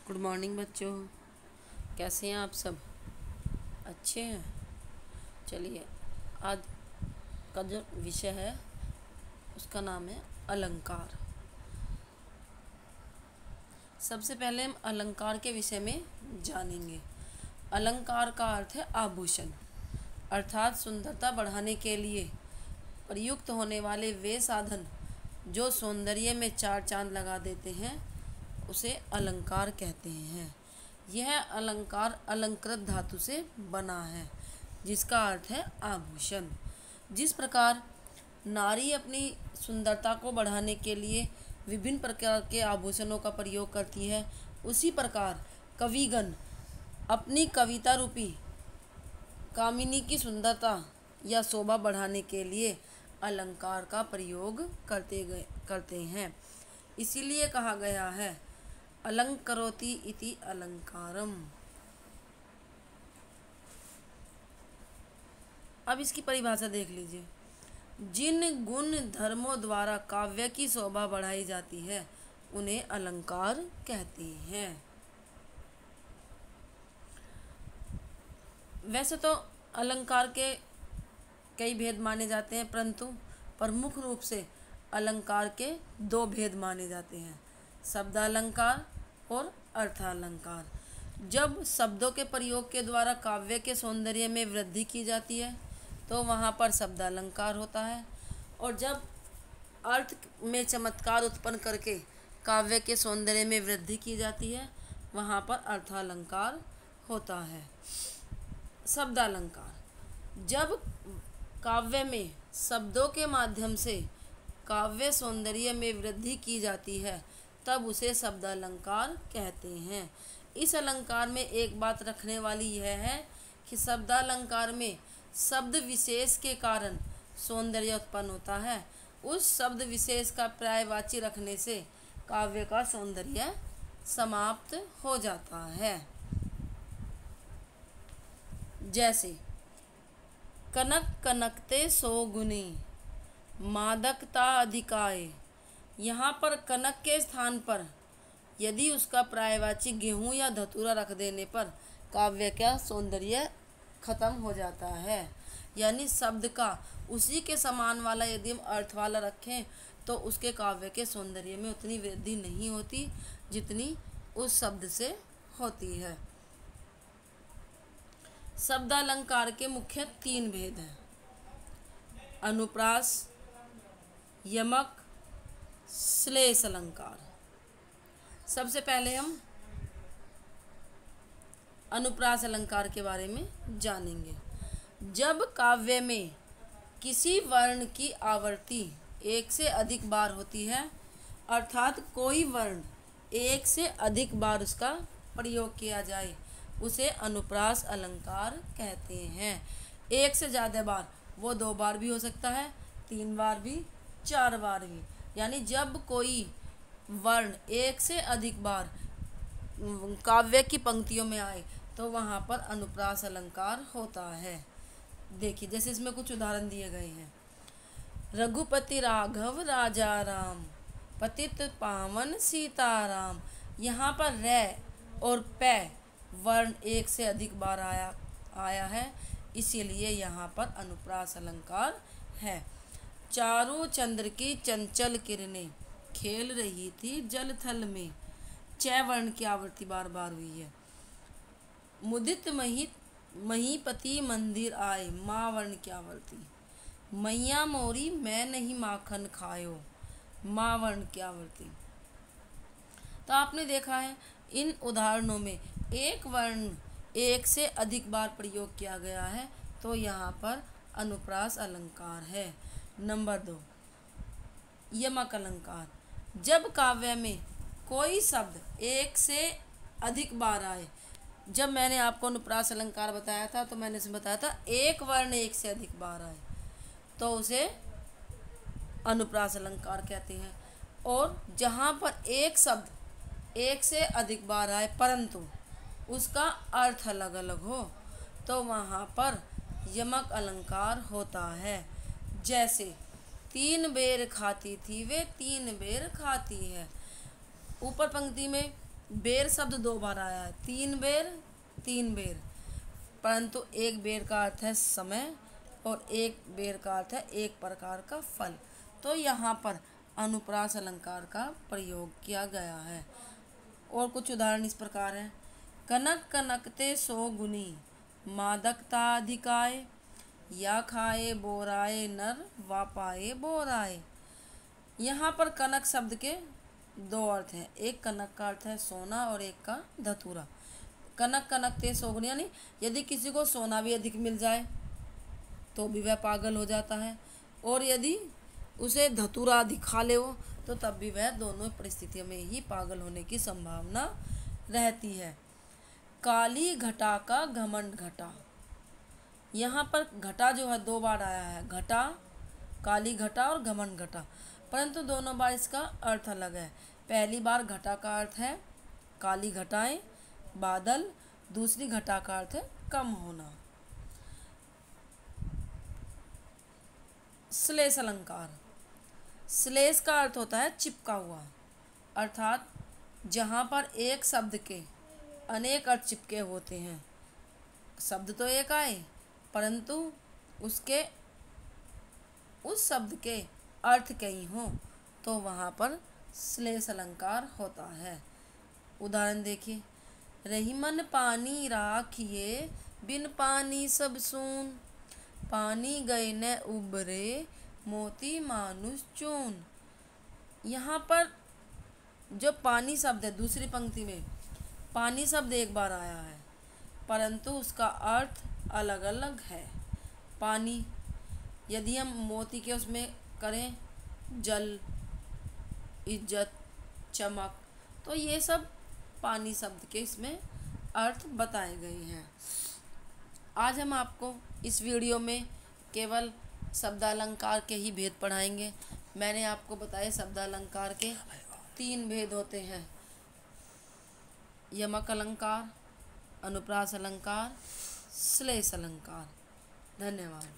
Good morning बच्चों। कैसे हैं आप सब? अच्छे हैं। चलिए, आज का जो विषय है उसका नाम है अलंकार। सबसे पहले हम अलंकार के विषय में जानेंगे। अलंकार का अर्थ है आभूषण, अर्थात सुंदरता बढ़ाने के लिए प्रयुक्त होने वाले वे साधन जो सौंदर्य में चार चांद लगा देते हैं, उसे अलंकार कहते हैं। यह अलंकार अलंकृत धातु से बना है, जिसका अर्थ है आभूषण। जिस प्रकार नारी अपनी सुंदरता को बढ़ाने के लिए विभिन्न प्रकार के आभूषणों का प्रयोग करती है, उसी प्रकार कविगण अपनी कविता रूपी कामिनी की सुंदरता या शोभा बढ़ाने के लिए अलंकार का प्रयोग करते हैं। इसीलिए कहा गया है अलंकरोति इति अलंकारम। अब इसकी परिभाषा देख लीजिए। जिन गुण धर्मों द्वारा काव्य की शोभा बढ़ाई जाती है, उन्हें अलंकार कहते हैं। वैसे तो अलंकार के कई भेद माने जाते हैं, परंतु प्रमुख रूप से अलंकार के दो भेद माने जाते हैं, शब्दालंकार और अर्थालंकार। जब शब्दों के प्रयोग के द्वारा काव्य के सौंदर्य में वृद्धि की जाती है तो वहाँ पर शब्दालंकार होता है, और जब अर्थ में चमत्कार उत्पन्न करके काव्य के सौंदर्य में वृद्धि की जाती है, वहाँ पर अर्थालंकार होता है। शब्दालंकार, जब काव्य में शब्दों के माध्यम से काव्य सौंदर्य में वृद्धि की जाती है, तब उसे शब्दालंकार कहते हैं। इस अलंकार में एक बात रखने वाली यह है कि शब्दालंकार में शब्द विशेष के कारण सौंदर्य उत्पन्न होता है। उस शब्द विशेष का पर्यायवाची रखने से काव्य का सौंदर्य समाप्त हो जाता है। जैसे कनक कनकते सौगुनी मादकता अधिकाय। यहाँ पर कनक के स्थान पर यदि उसका पर्यायवाची गेहूँ या धतूरा रख देने पर काव्य का सौंदर्य खत्म हो जाता है। यानी शब्द का उसी के समान वाला यदि हम अर्थ वाला रखें तो उसके काव्य के सौंदर्य में उतनी वृद्धि नहीं होती जितनी उस शब्द से होती है। शब्दालंकार के मुख्य तीन भेद हैं, अनुप्रास, यमक, श्लेष अलंकार। सबसे पहले हम अनुप्रास अलंकार के बारे में जानेंगे। जब काव्य में किसी वर्ण की आवृत्ति एक से अधिक बार होती है, अर्थात कोई वर्ण एक से अधिक बार उसका प्रयोग किया जाए, उसे अनुप्रास अलंकार कहते हैं। एक से ज़्यादा बार, वो 2 बार भी हो सकता है, 3 बार भी, 4 बार भी। यानी जब कोई वर्ण एक से अधिक बार काव्य की पंक्तियों में आए तो वहाँ पर अनुप्रास अलंकार होता है। देखिए, जैसे इसमें कुछ उदाहरण दिए गए हैं। रघुपति राघव राजा राम, पतित पावन सीताराम। यहाँ पर रै और पै वर्ण एक से अधिक बार आया है, इसीलिए यहाँ पर अनुप्रास अलंकार है। चारों चंद्र की चंचल किरणें खेल रही थी जल थल में। चै वर्ण की आवृत्ति बार बार हुई है। मुदित महीपति मंदिर आए, माँ वर्ण की आवृत्ति। मैया मोरी मैं नहीं माखन खायो, माँ वर्ण की आवृत्ति। तो आपने देखा है इन उदाहरणों में एक वर्ण एक से अधिक बार प्रयोग किया गया है, तो यहाँ पर अनुप्रास अलंकार है। नंबर 2, यमक अलंकार। जब काव्य में कोई शब्द एक से अधिक बार आए, जब मैंने आपको अनुप्रास अलंकार बताया था तो मैंने इसमें बताया था एक वर्ण एक से अधिक बार आए तो उसे अनुप्रास अलंकार कहते हैं। और जहाँ पर एक शब्द एक से अधिक बार आए परंतु उसका अर्थ अलग अलग हो, तो वहाँ पर यमक अलंकार होता है। जैसे 3 बेर खाती थी वे 3 बेर खाती है। ऊपर पंक्ति में बेर शब्द 2 बार आया है, 3 बेर, परंतु एक बेर का अर्थ है समय और एक बेर का अर्थ है एक प्रकार का फल। तो यहाँ पर अनुप्रास अलंकार का प्रयोग किया गया है। और कुछ उदाहरण इस प्रकार हैं। कनक कनकते सो गुनी, मादकता अधिकाय, या खाए बोराए नर, वा पाए बोराए। यहाँ पर कनक शब्द के 2 अर्थ हैं। एक कनक का अर्थ है सोना और एक का धतूरा। कनक कनकते सो गुनी यानी यदि किसी को सोना भी अधिक मिल जाए तो भी वह पागल हो जाता है, और यदि उसे धतूरा दिखा ले वो तो तब भी वह दोनों परिस्थितियों में ही पागल होने की संभावना रहती है। काली घटा का घमंड घटा, यहाँ पर घटा जो है 2 बार आया है, घटा, काली घटा और घमंड घटा, परंतु दोनों बार इसका अर्थ अलग है। पहली बार घटा का अर्थ है काली घटाएं, बादल, दूसरी घटा का अर्थ है कम होना। श्लेष अलंकार, श्लेष का अर्थ होता है चिपका हुआ, अर्थात जहाँ पर एक शब्द के अनेक अर्थ चिपके होते हैं। शब्द तो एक आए परंतु उस शब्द के अर्थ कई हों तो वहाँ पर श्लेष अलंकार होता है। उदाहरण देखिए। रही मन पानी राखिए, बिन पानी सब सून, पानी गए न उबरे, मोती मानुष चून। यहाँ पर जो पानी शब्द है, दूसरी पंक्ति में पानी शब्द 1 बार आया है परंतु उसका अर्थ अलग अलग है। पानी यदि हम मोती के उसमें करें जल, इज्जत, चमक, तो ये सब पानी शब्द के इसमें अर्थ बताए गए हैं। आज हम आपको इस वीडियो में केवल शब्दालंकार के ही भेद पढ़ाएंगे। मैंने आपको बताया शब्दालंकार के 3 भेद होते हैं, यमक अलंकार, अनुप्रास अलंकार, श्लेष अलंकार। धन्यवाद।